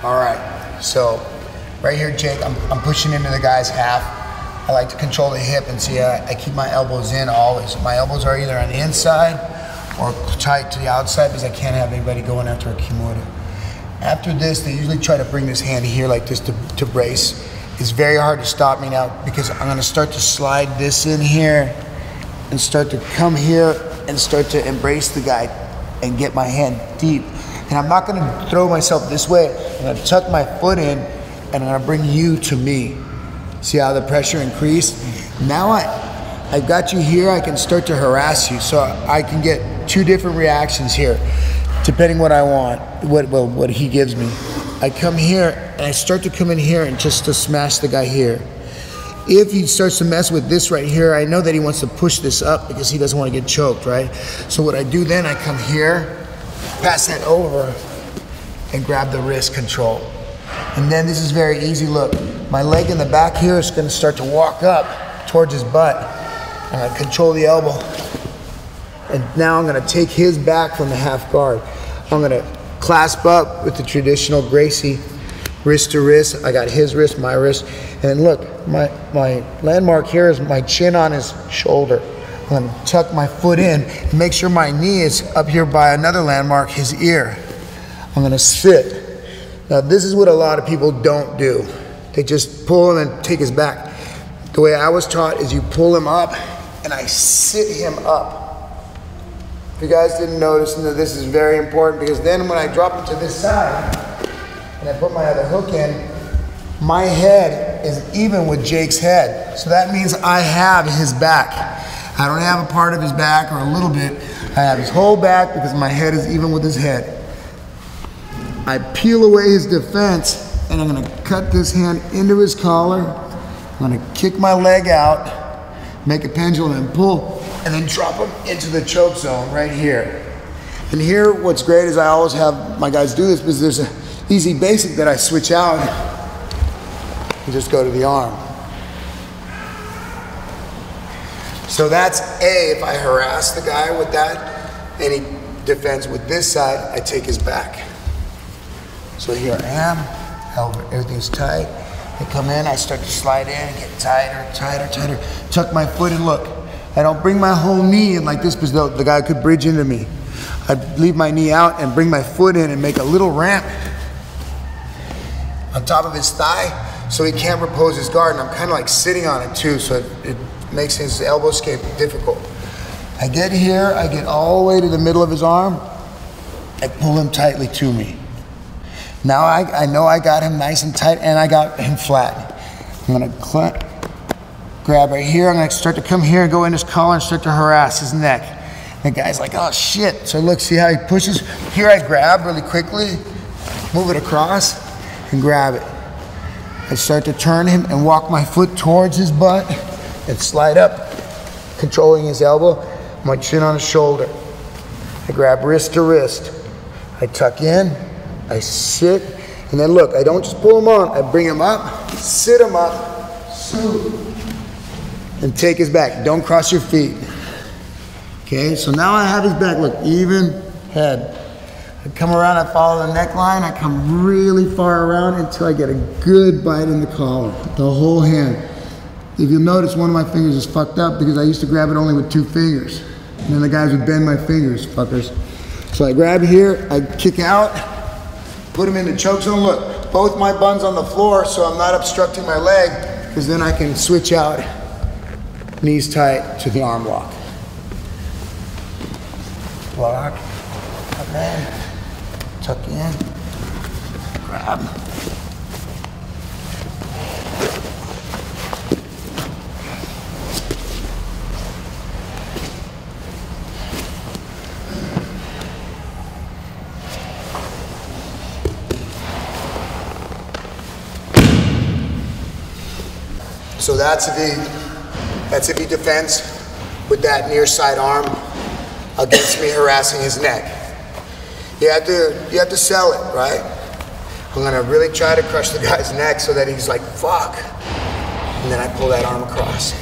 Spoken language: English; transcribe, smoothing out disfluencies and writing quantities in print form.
All right, so right here, Jake, I'm pushing into the guy's half. I like to control the hip, and see, I keep my elbows in always. My elbows are either on the inside or tight to the outside because I can't have anybody going after a kimura. After this, they usually try to bring this hand here like this to brace. It's very hard to stop me now because I'm gonna start to slide this in here and start to come here and start to embrace the guy and get my hand deep. And I'm not gonna throw myself this way. I'm gonna tuck my foot in and I'm gonna bring you to me. See how the pressure increased? Now I got you here, I can start to harass you. So I can get two different reactions here, depending what I want, what he gives me. I come here and I start to come in here and just to smash the guy here. If he starts to mess with this right here, I know that he wants to push this up because he doesn't want to get choked, right? So what I do then, I come here, pass that over, and grab the wrist control. And then this is very easy, look. My leg in the back here is gonna start to walk up towards his butt. I'm gonna control the elbow. And now I'm gonna take his back from the half guard. I'm gonna clasp up with the traditional Gracie, wrist to wrist. I got his wrist, my wrist. And look, my landmark here is my chin on his shoulder. I'm gonna tuck my foot in and make sure my knee is up here by another landmark, his ear. I'm gonna sit. Now this is what a lot of people don't do. They just pull him and take his back. The way I was taught is you pull him up and I sit him up. If you guys didn't notice, this is very important because then when I drop him to this side and I put my other hook in, my head is even with Jake's head. So that means I have his back. I don't have a part of his back or a little bit. I have his whole back because my head is even with his head. I peel away his defense and I'm gonna cut this hand into his collar. I'm gonna kick my leg out, make a pendulum and pull, and then drop him into the choke zone right here. And here, what's great is I always have my guys do this because there's an easy basic that I switch out and just go to the arm. So that's A, if I harass the guy with that, and he defends with this side, I take his back. So here I am, everything's tight. I come in, I start to slide in and get tighter, tighter, tighter. Tuck my foot in, look. I don't bring my whole knee in like this because the guy could bridge into me. I leave my knee out and bring my foot in and make a little ramp on top of his thigh so he can't repose his guard. And I'm kind of like sitting on it too, so it makes his elbow escape difficult. I get here, I get all the way to the middle of his arm, I pull him tightly to me. Now I know I got him nice and tight and I got him flat. I'm gonna grab right here, I'm gonna start to come here and go in his collar and start to harass his neck. The guy's like, oh shit. So look, see how he pushes? Here I grab really quickly, move it across and grab it. I start to turn him and walk my foot towards his butt and slide up, controlling his elbow, my chin on his shoulder. I grab wrist to wrist. I tuck in, I sit, and then look, I don't just pull him on, I bring him up, sit him up, and take his back. Don't cross your feet. Okay, so now I have his back, look, even head. I come around, I follow the neckline, I come really far around until I get a good bite in the collar, the whole hand. If you'll notice, one of my fingers is fucked up because I used to grab it only with 2 fingers. And then the guys would bend my fingers, fuckers. So I grab here, I kick out, put him in the choke zone. Look, both my buns on the floor so I'm not obstructing my leg because then I can switch out, knees tight to the arm lock. Block, come in, tuck in, grab. So that's if he defends with that near side arm against me harassing his neck. You have to sell it, right? I'm gonna really try to crush the guy's neck so that he's like, fuck. And then I pull that arm across.